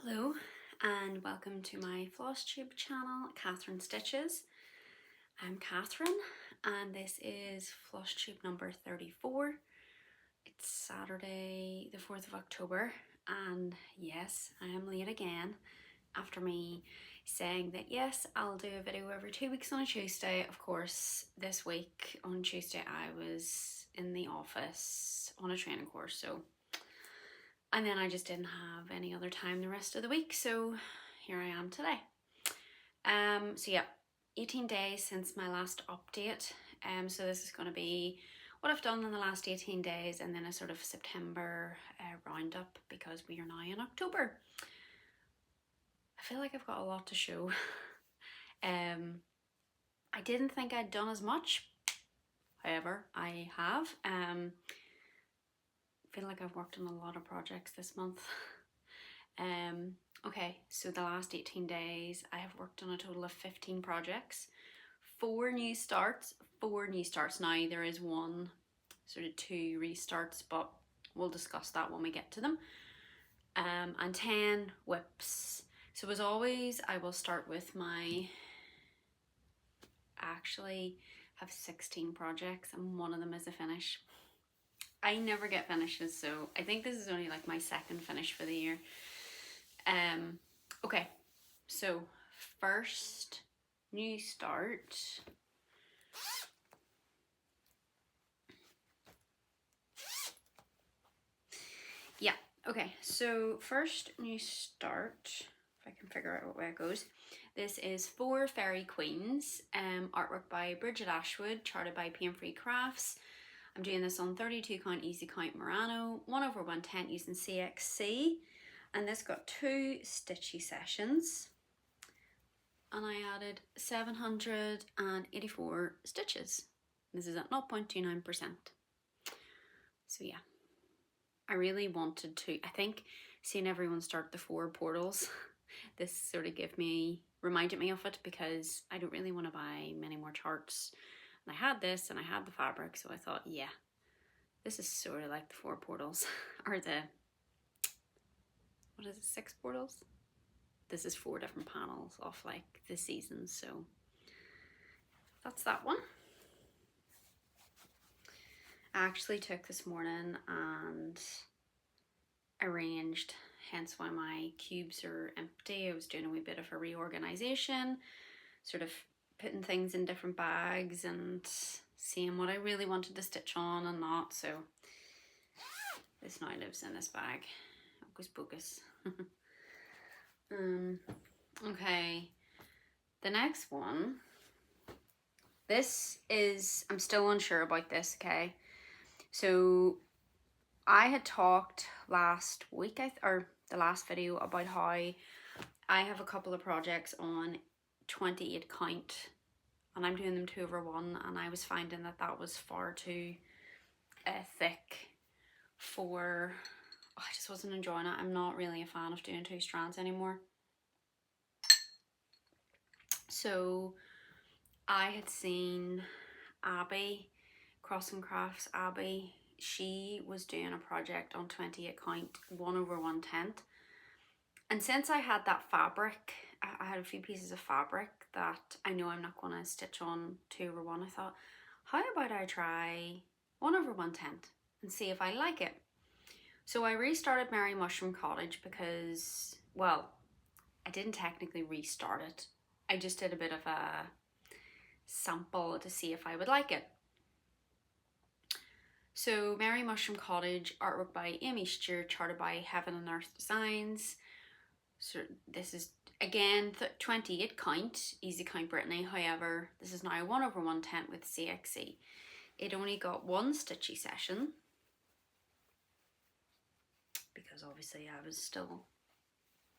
Hello and welcome to my Flosstube channel, Catherine Stitches. I'm Catherine and this is Flosstube number 34. It's Saturday the 4th of October and yes, I am late again after me saying that yes, I'll do a video every 2 weeks on a Tuesday. Of course, this week on Tuesday I was in the office on a training course, and then I just didn't have any other time the rest of the week, so here I am today. So yeah, 18 days since my last update. So this is going to be what I've done in the last 18 days and then a sort of September roundup because we are now in October. I feel like I've got a lot to show. I didn't think I'd done as much, however, I have. I feel like I've worked on a lot of projects this month. Okay, so the last 18 days I have worked on a total of 15 projects, 4 new starts. Now there is one, sort of 2 restarts, but we'll discuss that when we get to them. And 10 whips. So as always, I will start with I actually have 16 projects and one of them is a finish. I never get finishes, so I think this is only like my second finish for the year. Okay, so first new start. Yeah, okay, so first new start, if I can figure out what way it goes. This is 4 Fairy Queens, artwork by Brigid Ashwood, charted by Paine Crafts. I'm doing this on 32 count easy count Murano, 1/110 using CXC, and this got 2 stitchy sessions, and I added 784 stitches. This is at 0.29%. So yeah, I really wanted to, I think seeing everyone start the 4 portals, this sort of reminded me of it because I don't really want to buy many more charts. And I had this and I had the fabric, so I thought, yeah, this is sort of like the 4 portals, or the, what is it, 6 portals? This is 4 different panels of like the seasons, so that's that one. I actually took this morning and arranged, hence why my cubes are empty. I was doing a wee bit of a reorganization, sort of putting things in different bags and seeing what I really wanted to stitch on and not. So this now lives in this bag. Hocus pocus. Okay, the next one. This is, I'm still unsure about this, okay? So I had talked last week, or the last video, about how I have a couple of projects on 28 count and I'm doing them 2/1, and I was finding that that was far too thick for, I just wasn't enjoying it. I'm not really a fan of doing 2 strands anymore. So I had seen Aimee, Crossing Crafts Aimee, she was doing a project on 28 count 1/110, and since I had that fabric, I had a few pieces of fabric that I know I'm not going to stitch on 2/1. I thought, how about I try 1/110 and see if I like it. So I restarted Mushroom Cottage because, well, I didn't technically restart it. I just did a bit of a sample to see if I would like it. So Mushroom Cottage, artwork by Aimee, Stewart, charted by Heaven and Earth Designs. So this is again 28 count, easy count Brittany. However, this is now 1/110 with CXC. It only got 1 stitchy session because obviously I was still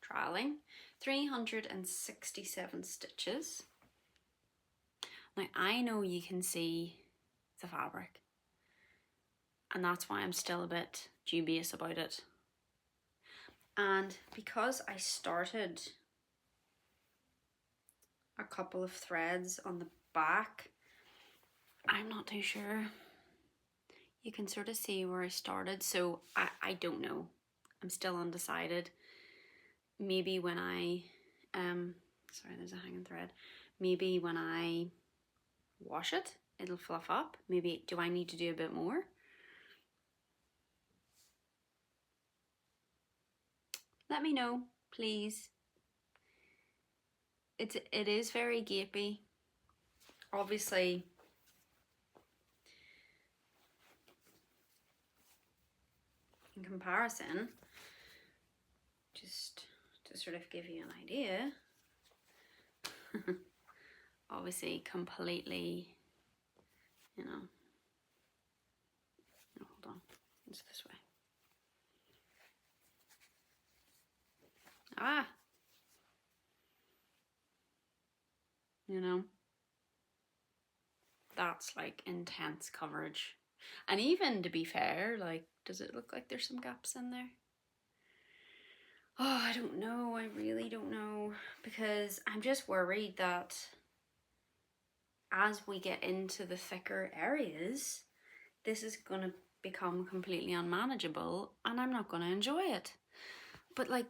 trialing. 367 stitches. Now I know you can see the fabric, and that's why I'm still a bit dubious about it. And because I started a couple of threads on the back, I'm not too sure. You can sort of see where I started, so I don't know. I'm still undecided. maybe when I, sorry, there's a hanging thread. Maybe when I wash it, it'll fluff up. Maybe, do I need to do a bit more? Let me know, please. It is very gapey. Obviously, in comparison, just to sort of give you an idea, obviously completely, you know, no, hold on, it's this way. Ah, you know, that's like intense coverage. And even to be fair, like, does it look like there's some gaps in there? Oh, I don't know. I really don't know, because I'm just worried that as we get into the thicker areas, this is going to become completely unmanageable and I'm not going to enjoy it. But like,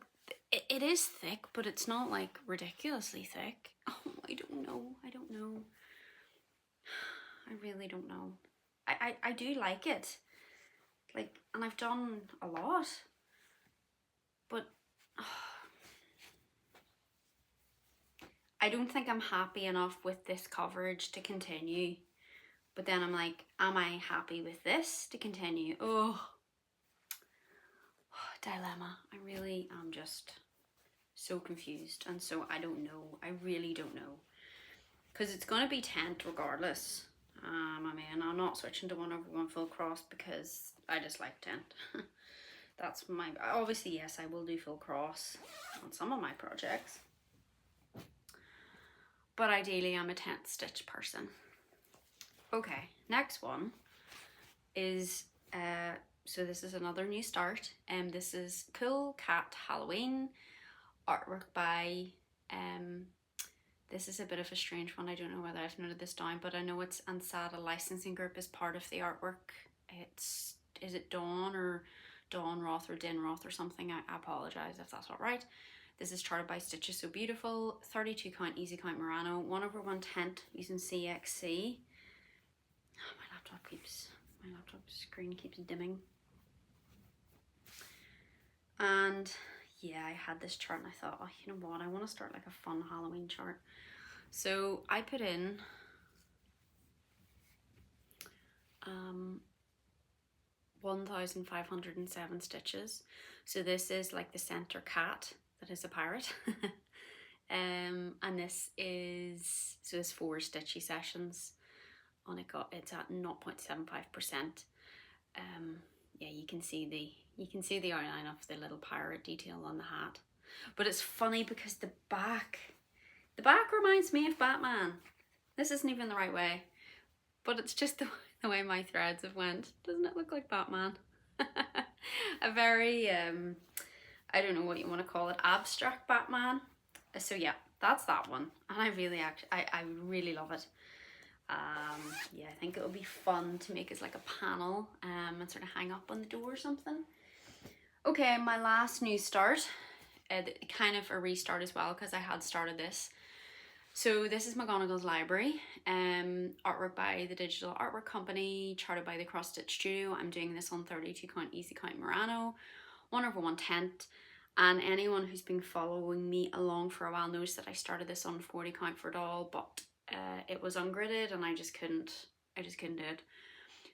it is thick, but it's not like ridiculously thick. Oh, I don't know. I don't know. I really don't know. I do like it. Like, and I've done a lot, but I don't think I'm happy enough with this coverage to continue. But then I'm like, am I happy with this to continue? Oh, dilemma. I really am just so confused, and so I don't know. I really don't know, because it's going to be tent regardless. I mean, I'm not switching to 1/1 full cross because I just like tent. That's my, obviously yes, I will do full cross on some of my projects, but ideally I'm a tent stitch person. Okay, next one is so this is another new start, and this is Kool-Kat Halloween, artwork by this is a bit of a strange one. I don't know whether I've noted this down, but I know it's Ansada licensing group is part of the artwork. It's, is it Dawn or Dawn Roth or Din Roth or something? I apologise if that's not right. This is charted by Stitches So Beautiful, 32 count easy count Murano, 1/1 tent using CXC. Oh, my laptop screen keeps dimming. And yeah, I had this chart and I thought, oh, you know what, I want to start like a fun Halloween chart. So I put in 1,507 stitches. So this is like the center cat that is a pirate. And this is, so it's 4 stitchy sessions on it. It's at 0.75%. Yeah, you can see the outline of the little pirate detail on the hat. But it's funny because the back reminds me of Batman. This isn't even the right way, but it's just the way my threads have went. Doesn't it look like Batman? A very, I don't know what you want to call it, abstract Batman. So yeah, that's that one. And I really love it. Yeah, I think it would be fun to make as like a panel and sort of hang up on the door or something. Okay, my last new start, kind of a restart as well, because I had started this. So this is McGonagall's library, artwork by the Digital Artwork Company, charted by the Cross Stitch Studio. I'm doing this on 32 count easy count Murano, 1/1 tent. And anyone who's been following me along for a while knows that I started this on 40 count for doll, but it was ungridded and I just couldn't do it.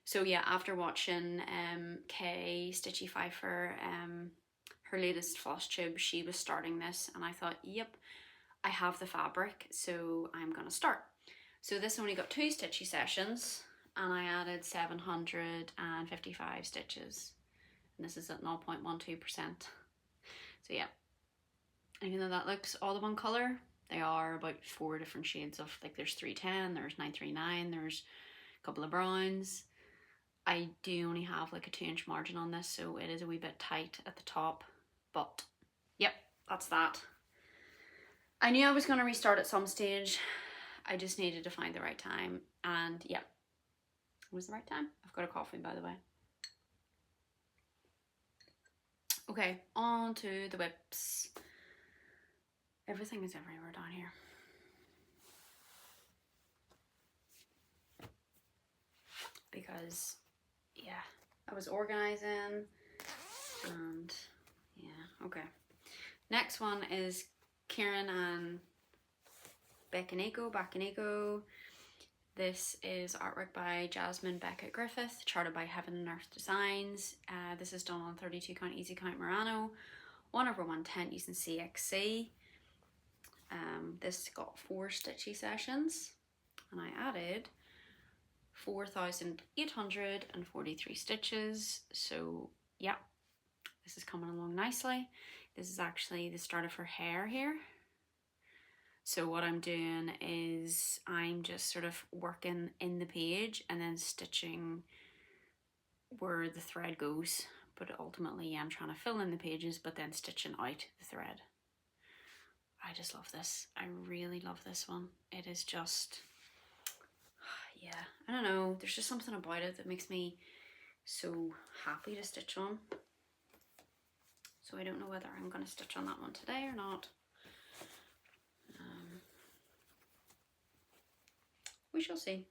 So yeah, after watching Kay Stitchy Pfeiffer, her latest Flosstube, she was starting this, and I thought, yep, I have the fabric, so I'm gonna start. So this only got 2 stitchy sessions, and I added 755 stitches, and this is at 0.12%. So yeah, even though that looks all of one color, they are about 4 different shades of, like, there's 310, there's 939, there's a couple of browns. I do only have like a 2-inch margin on this, so it is a wee bit tight at the top, but yep, that's that. I knew I was going to restart at some stage. I just needed to find the right time, and yeah, it was the right time. I've got a coffee, by the way. Okay, on to the whips. Everything is everywhere down here. Because, yeah, I was organising and, yeah, okay. Next one is Kirin and Bakeneko. This is artwork by Jasmine Becket-Griffith, charted by Heaven and Earth Designs. This is done on 32 count Easy Count Murano, 1/110 using CXC. This got 4 stitchy sessions, and I added 4,843 stitches. So yeah, this is coming along nicely. This is actually the start of her hair here. So what I'm doing is I'm just sort of working in the page and then stitching where the thread goes. But ultimately I'm trying to fill in the pages but then stitching out the thread. I just love this. I really love this one. It is just, yeah, I don't know. There's just something about it that makes me so happy to stitch on. So I don't know whether I'm going to stitch on that one today or not. We shall see.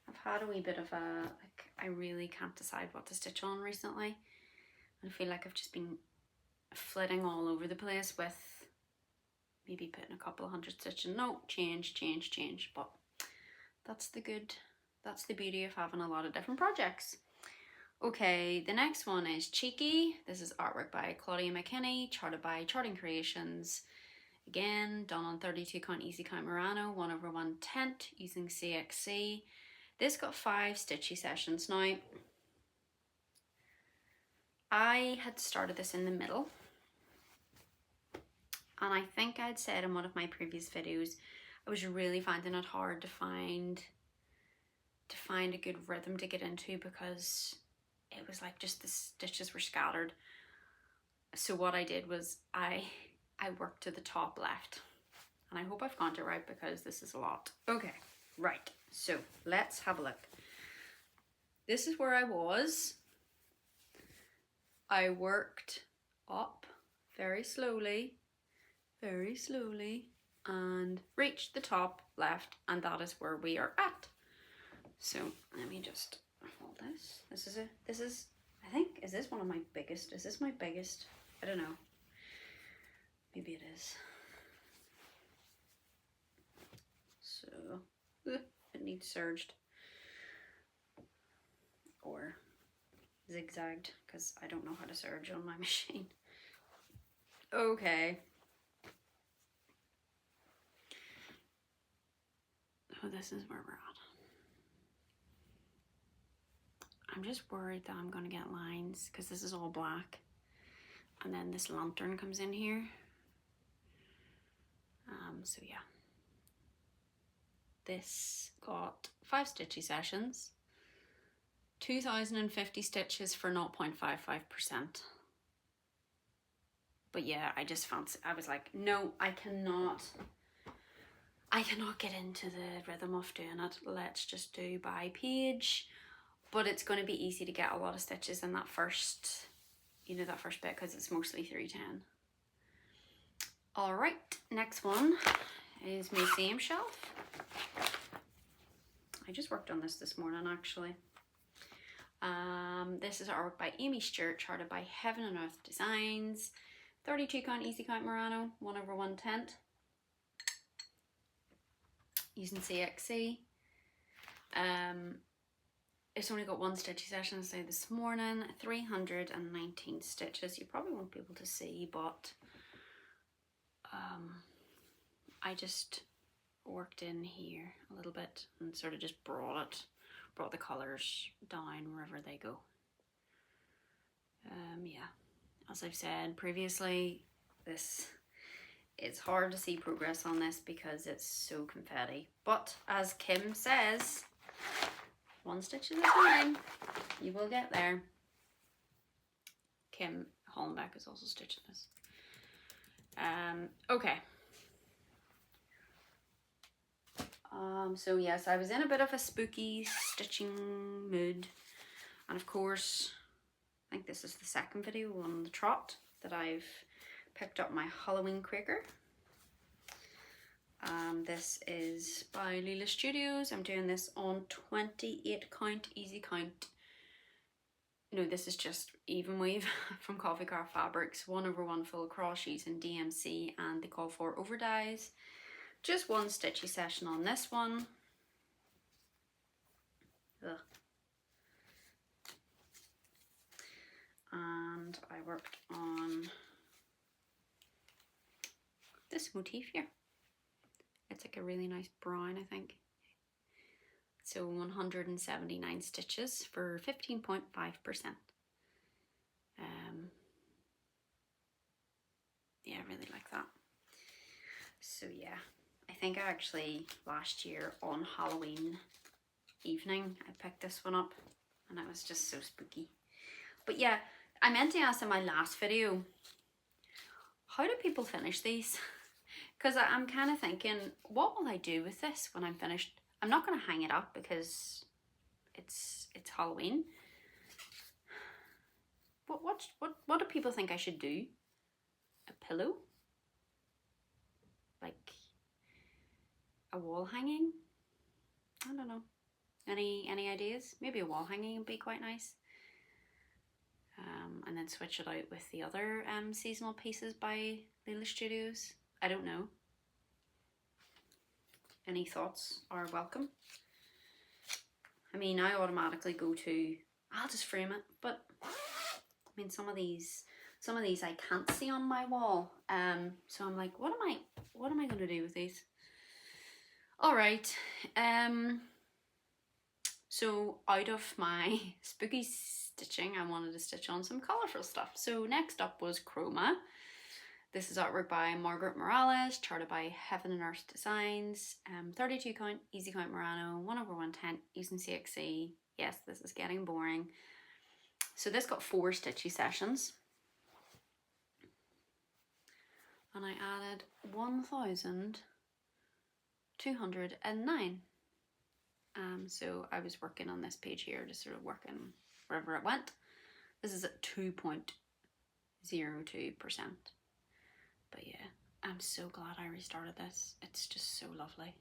I've had a wee bit of a, like, I really can't decide what to stitch on recently. I feel like I've just been flitting all over the place with maybe putting a couple of hundred stitches. No, change. But that's the beauty of having a lot of different projects. Okay, the next one is Cheeky. This is artwork by Claudia McKinny, charted by Charting Creations. Again, done on 32 count Easy Count Murano, 1/110 using CXC. This got 5 stitchy sessions. Now, I had started this in the middle, and I think I'd said in one of my previous videos, I was really finding it hard to find a good rhythm to get into because it was like just the stitches were scattered. So what I did was I worked to the top left, and I hope I've got it right because this is a lot. Okay, right, so let's have a look. This is where I was. I worked up very slowly, and reached the top left, and that is where we are at. So let me just fold this. This is I think, is this one of my biggest? Is this my biggest? I don't know. Maybe it is. So it needs serged or zigzagged because I don't know how to serge on my machine. Okay. So this is where we're at. I'm just worried that I'm gonna get lines because this is all black, and then this lantern comes in here. So yeah, this got 5 stitchy sessions, 2,050 stitches for 0.55%. But yeah, I just fancy, I was like, no, I cannot get into the rhythm of doing it. Let's just do by page. But it's going to be easy to get a lot of stitches in that first, that first bit because it's mostly 310. All right, next one is Museum Shelf. I just worked on this morning actually. This is artwork by Aimee Stewart, charted by Heaven and Earth Designs. 32 count Easy Count Murano, 1/110 using CXC. It's only got 1 stitchy session, so this morning, 319 stitches. You probably won't be able to see, but I just worked in here a little bit and sort of just brought the colours down wherever they go. Yeah, as I've said previously, it's hard to see progress on this because it's so confetti. But as Kim says, 1 stitch at a time, you will get there. Kim Hollenbeck is also stitching this. Okay. So yes, I was in a bit of a spooky stitching mood, and of course, I think this is the second video on the trot that I've picked up my Halloween Quaker. This is by Lilas Studios. I'm doing this on 28 count, easy count. No, this is just even weave from Coffee Craft Fabrics. 1/1 full cross using DMC and the call for over dyes. Just one stitchy session on this one. Ugh. And I worked on this motif here. It's like a really nice brown, I think. So 179 stitches for 15.5%. Yeah, I really like that. So yeah, I think I actually last year on Halloween evening I picked this one up and it was just so spooky. But yeah, I meant to ask in my last video, how do people finish these? Because I'm kind of thinking, what will I do with this when I'm finished? I'm not going to hang it up because it's Halloween. What do people think I should do? A pillow? Like a wall hanging? I don't know. Any ideas? Maybe a wall hanging would be quite nice. And then switch it out with the other seasonal pieces by Lilas Studios. I don't know. Any thoughts are welcome. I mean, I automatically go to, I'll just frame it, but I mean, some of these I can't see on my wall. So I'm like, what am I going to do with these? All right. So out of my spooky stitching, I wanted to stitch on some colourful stuff. So next up was Chroma. This is artwork by Margaret Morales, charted by Heaven and Earth Designs. 32 count, easy count Murano, 1/110 using CXC. Yes, this is getting boring. So this got 4 stitchy sessions. And I added 1,209. So I was working on this page here, just sort of working wherever it went. This is at 2.02%. But yeah, I'm so glad I restarted this. It's just so lovely.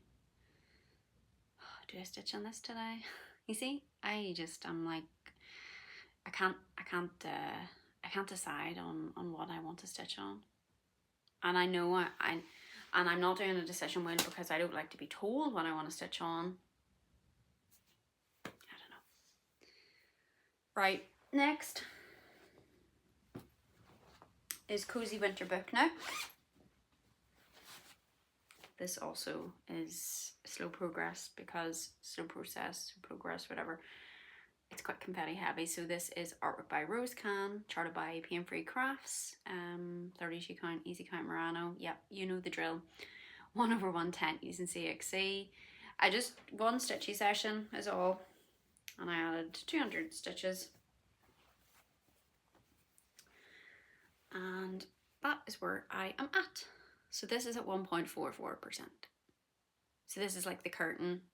Do I stitch on this today? You see, I'm like, I can't decide on what I want to stitch on. And I know I'm not doing a decision wheel because I don't like to be told what I want to stitch on. I don't know. Right, next is Cozy Winter Book now. This also is slow progress because slow process, progress, whatever. It's quite confetti heavy. So this is artwork by Rose Can, charted by Paine Free Crafts. 32 count, easy count Murano. Yep, you know the drill. 1/110 using CXC. I just, one stitchy session is all. And I added 200 stitches. And that is where I am at. So this is at 1.44%. So this is like the curtain,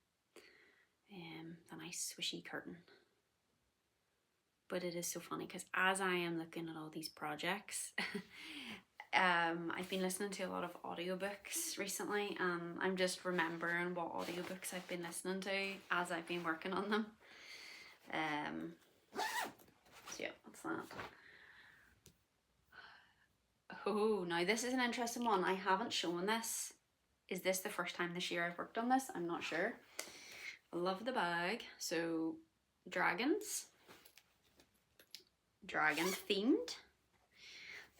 the nice swishy curtain. But it is so funny because as I am looking at all these projects, I've been listening to a lot of audiobooks recently, and I'm just remembering what audiobooks I've been listening to as I've been working on them. So yeah, that's that. Oh, now this is an interesting one. I haven't shown this. Is this the first time this year I've worked on this? I'm not sure. I love the bag. So dragons. Dragon themed.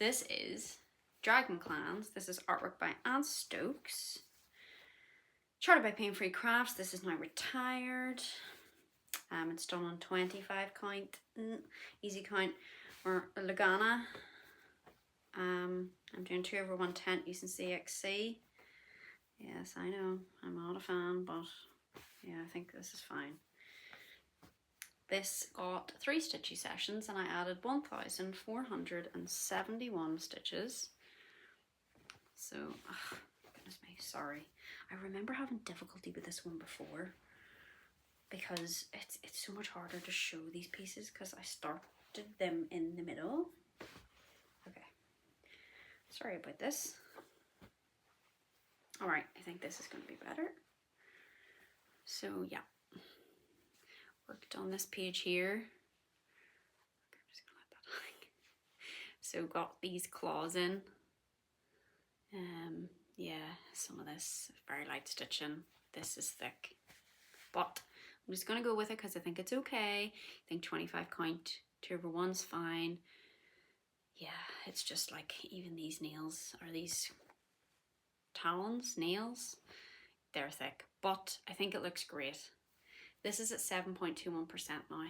This is Dragon Clans. This is artwork by Stokes. Charted by Paine Free Crafts. This is now retired. It's done on 25 count, easy count, or Lagana. I'm doing 2/110 using CXC. Yes, I know, I'm not a fan, but yeah, I think this is fine. This got 3 stitchy sessions and I added 1,471 stitches. So, goodness me, sorry. I remember having difficulty with this one before because it's so much harder to show these pieces because I started them in the middle. Okay, Sorry about this. All right, I think this is going to be better. So yeah, worked on this page here. I'm just gonna let that hang. So got these claws in. Yeah, some of this very light stitching. This is thick, but I'm just gonna go with it because I think it's okay. I think 25 count, 2/1's fine. Yeah, it's just like even these nails, or these talons, nails, they're thick, but I think it looks great. This is at 7.21% now.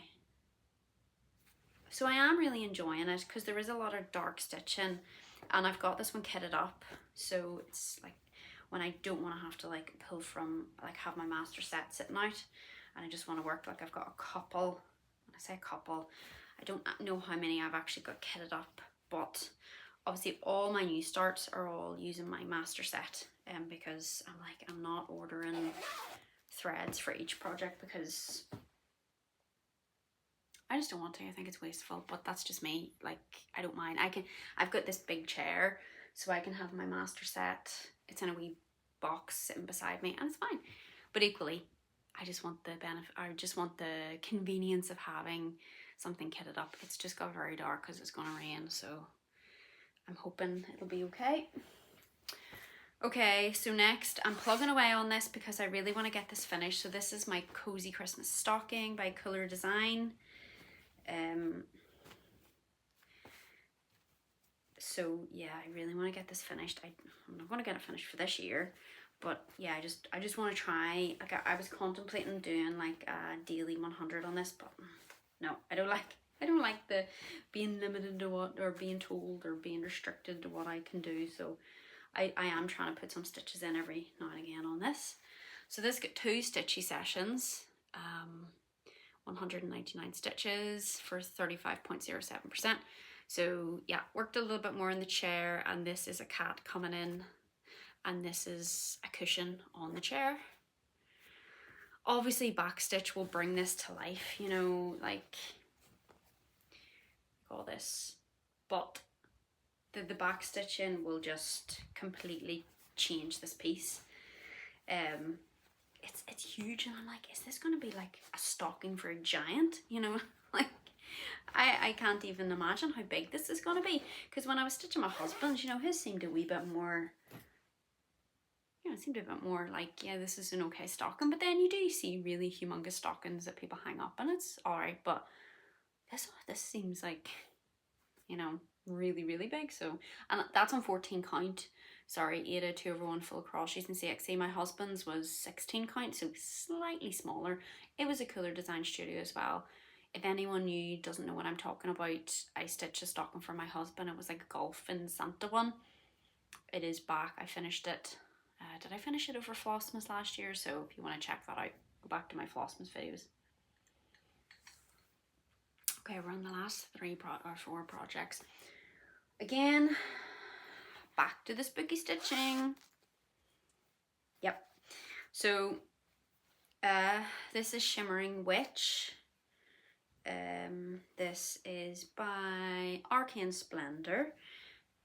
So I am really enjoying it because there is a lot of dark stitching, and I've got this one kitted up, so it's like when I don't want to have to like pull from, like have my master set sitting out and I just want to work, like I've got a couple, when I say couple, I don't know how many I've actually got kitted up, but obviously all my new starts are all using my master set, because I'm like, I'm not ordering threads for each project because I just don't want to. I think it's wasteful, but that's just me. Like, I don't mind. I've got this big chair, so I can have my master set. It's in a wee box sitting beside me, and it's fine. But equally, I just want the benefit, I just want the convenience of having something kitted up. It's just got very dark because it's gonna rain, so I'm hoping it'll be okay. Okay, so next I'm plugging away on this because I really want to get this finished. So this is my Cozy Christmas Stocking by Cooler Design. So yeah, I really want to get this finished. I'm not going to get it finished for this year, but yeah, I just want to try. Like I was contemplating doing like a daily 100 on this, but no, I don't like the being limited to what, or being told, or being restricted to what I can do. So I am trying to put some stitches in every now and again on this. So this got 2 stitchy sessions, 199 stitches for 35.07%. So yeah, worked a little bit more in the chair, and this is a cat coming in, and this is a cushion on the chair. Obviously backstitch will bring this to life, you know, like all this, but the back stitching will just completely change this piece. It's huge, and I'm like, is this gonna be like a stocking for a giant, you know? Like I can't even imagine how big this is gonna be, because when I was stitching my husband's, you know, his seemed a wee bit more, you know, it seemed a bit more like, yeah, this is an okay stocking, but then you do see really humongous stockings that people hang up, and it's alright, but this seems like, you know, really, really big. So, and that's on 14 count. Sorry, Ada 2/1 full crotchets and CXC. My husband's was 16 count, so slightly smaller. It was a Cooler Design studio as well. If anyone new doesn't know what I'm talking about, I stitched a stocking for my husband. It was like a golf and Santa one. It is back. I finished it. Did I finish it over Flossmas last year? So if you want to check that out, go back to my Flossmas videos. Okay, we're on the last 4 projects. Again, back to the spooky stitching. Yep. So this is Shimmering Witch. This is by Arcane Splendor.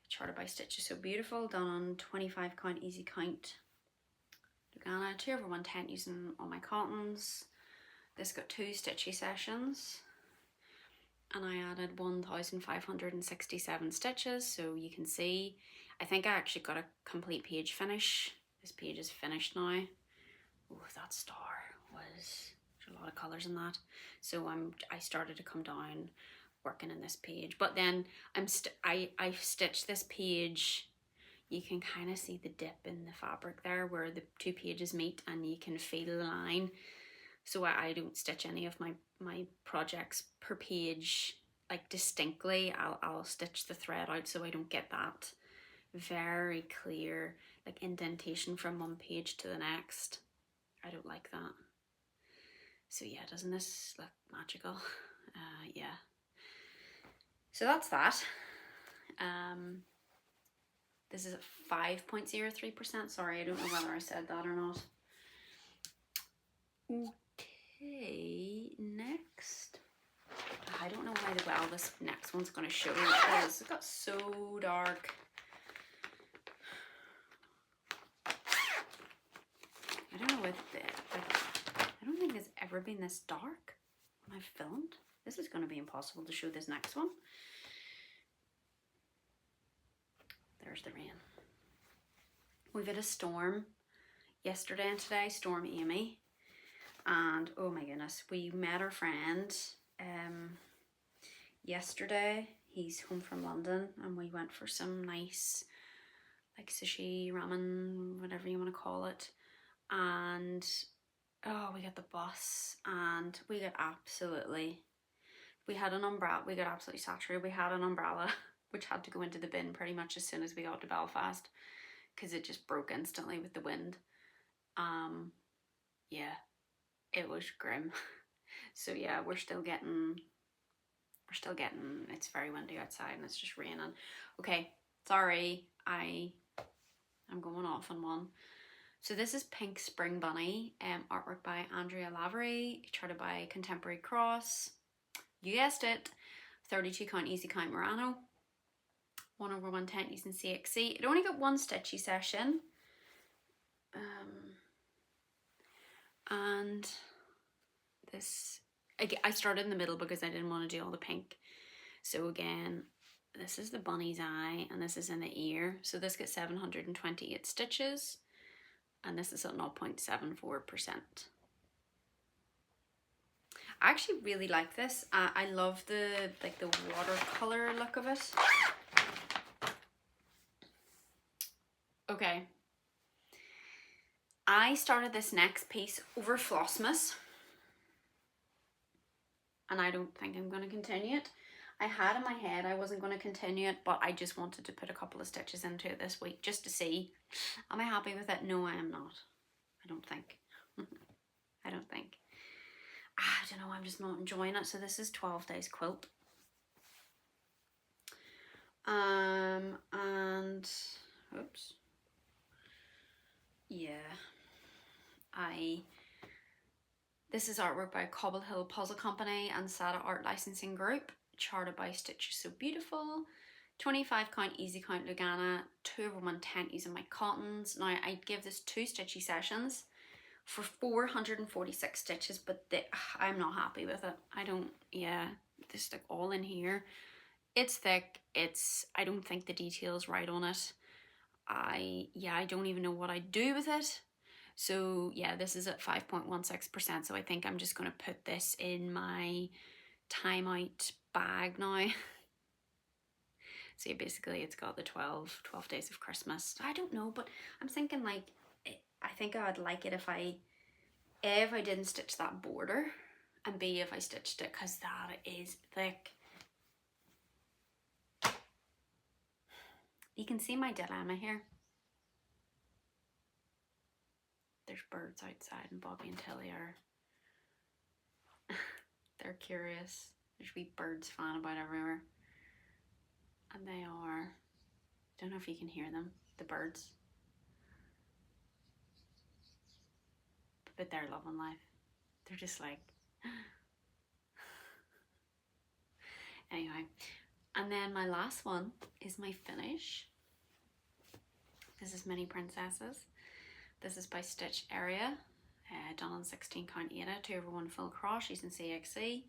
Charted by Stitch is So Beautiful, done on 25 count, easy count. Lugana, 2/1 tent using all my cottons. This got 2 stitchy sessions, and I added 1,567 stitches, so you can see, I think I actually got a complete page finish. This page is finished now. Oh, that star was, there's a lot of colours in that. So I started to come down working in this page, but then I stitched this page. You can kind of see the dip in the fabric there where the 2 pages meet, and you can feel the line. So I don't stitch any of my projects per page like distinctly. I'll stitch the thread out so I don't get that very clear like indentation from one page to the next. I don't like that. So yeah, doesn't this look magical? Yeah. So that's that. This is at 5.03%. Sorry, I don't know whether I said that or not. Okay, next. I don't know how well this next one's going to show because it got so dark. I don't know if I don't think it's ever been this dark when I've filmed. This is going to be impossible to show this next one. There's the rain. We've had a storm yesterday and today, Storm Aimee. And oh my goodness, we met our friend yesterday. He's home from London and we went for some nice like sushi, ramen, whatever you want to call it. And oh, we got the bus and we got absolutely, we got absolutely saturated. We had an umbrella which had to go into the bin pretty much as soon as we got to Belfast because it just broke instantly with the wind. Yeah, it was grim. So yeah, we're still getting, it's very windy outside and it's just raining. Okay, sorry, I'm going off on one. So this is Pink Spring Bunny, artwork by Andrea Lavery, charted by Contemporary Cross. You guessed it, 32 count easy count Murano, 1/110 using CXC. It only got one stitchy session. And this, I started in the middle because I didn't want to do all the pink. So again, this is the bunny's eye and this is in the ear. So this gets 728 stitches and this is at 0.74%. I actually really like this. I love the watercolor look of it. Okay. I started this next piece over Flossmas and I don't think I'm going to continue it. I had in my head I wasn't going to continue it, but I just wanted to put a couple of stitches into it this week just to see. Am I happy with it? No, I am not. I don't think. I don't think. I don't know, I'm just not enjoying it. So this is 12 Days Quilt. And oops. Yeah. This is artwork by Cobble Hill Puzzle Company and Ansada Art Licensing Group, charted by Stitches So Beautiful. 25 count easy count Lugana, 2/110 using my cottons. Now I'd give this 2 stitchy sessions for 446 stitches, but I'm not happy with it. I don't, yeah, this like all in here. It's thick, I don't think the detail's right on it. I don't even know what I'd do with it. So yeah, this is at 5.16%. So I think I'm just gonna put this in my timeout bag now. So yeah, basically it's got the 12 days of Christmas. I don't know, but I'm thinking like, I think I'd like it if I didn't stitch that border, and B, if I stitched it, because that is thick. You can see my dilemma here. There's birds outside and Bobby and Tilly are, they're curious. There's wee birds flying about everywhere. And they are, I don't know if you can hear them, the birds. But they're loving life. They're just like, anyway. And then my last one is my finish. This is Mini Princesses. This is by Stitch Area, done on 16 count Ada, 2/1 full cross using CXC.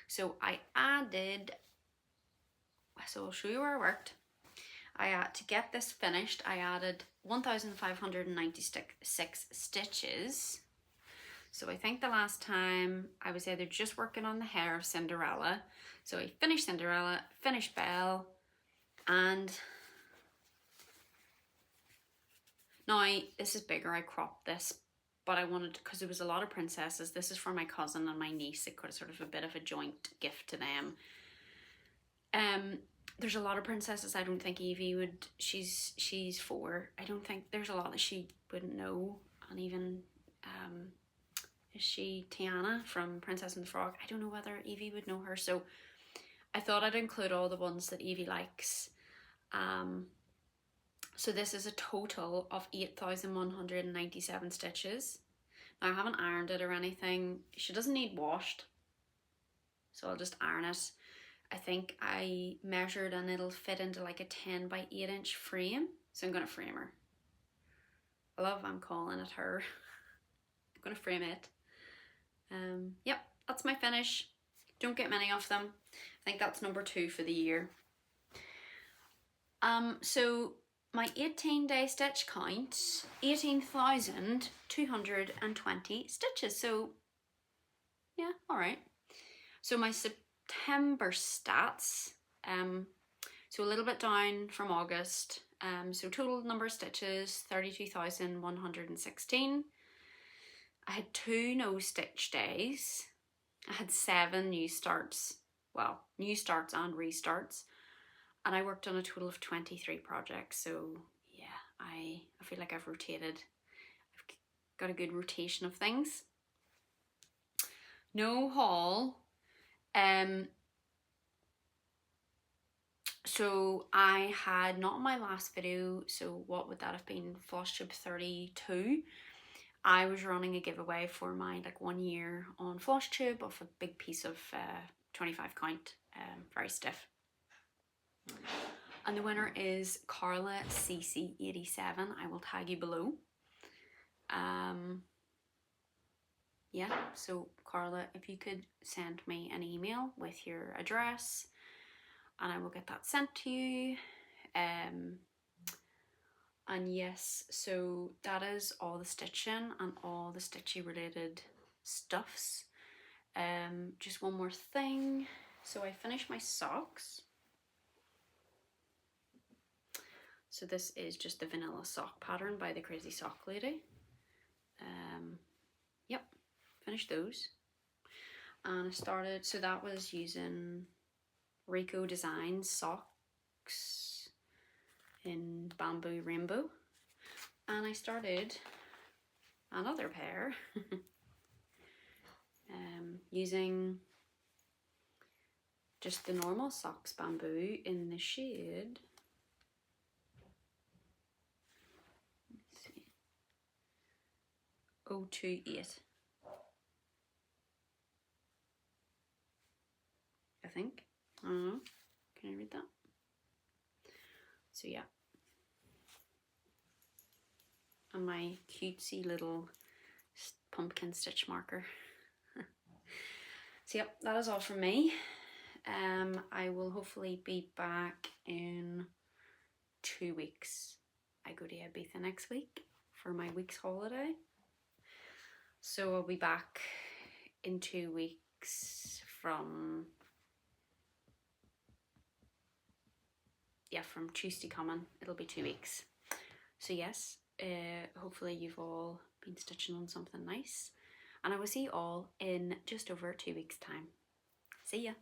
So I added, so I'll show you where I worked. To get this finished, I added 1,596 stitches. So I think the last time I was either just working on the hair of Cinderella. So I finished Cinderella, finished Belle, and now this is bigger. I cropped this, but I wanted, because there was a lot of princesses. This is for my cousin and my niece. It could sort of a bit of a joint gift to them. There's a lot of princesses I don't think Evie would, she's 4. I don't think there's a lot that she wouldn't know. And even, is she Tiana from Princess and the Frog? I don't know whether Evie would know her. So I thought I'd include all the ones that Evie likes. So this is a total of 8,197 stitches. Now I haven't ironed it or anything. She doesn't need washed, so I'll just iron it. I think I measured and it'll fit into like a 10 by 8 inch frame. So I'm gonna frame her. I love I'm calling it her. gonna frame it. Yep, that's my finish. Don't get many of them. I think that's number 2 for the year. So my 18-day stitch count, 18,220 stitches. So yeah, all right. So my September stats, so a little bit down from August. So total number of stitches, 32,116. I had 2 no stitch days. I had 7 new starts. Well, new starts and restarts. And I worked on a total of 23 projects. So yeah, I feel like I've rotated. I've got a good rotation of things. No haul. So I had, not in my last video, so what would that have been, Flosstube 32. I was running a giveaway for my like 1 year on Flosstube of a big piece of 25 count, very stiff. And the winner is Carla CC87. I will tag you below. Yeah, so Carla, if you could send me an email with your address and I will get that sent to you. And yes, so that is all the stitching and all the stitchy related stuffs. Just one more thing. So I finished my socks. So this is just the vanilla sock pattern by the Crazy Sock Lady. Yep, finished those. And I started, so that was using Rico Designs socks in Bamboo Rainbow. And I started another pair using just the normal socks bamboo in the shade, let's see, 028, I think. I don't know. Can I read that? So yeah. And my cutesy little pumpkin stitch marker. So yep, that is all from me. I will hopefully be back in 2 weeks. I go to Ibiza next week for my week's holiday. So I'll be back in 2 weeks from, yeah, from Tuesday coming. It'll be 2 weeks. So yes, hopefully you've all been stitching on something nice. And I will see you all in just over 2 weeks' time. See ya.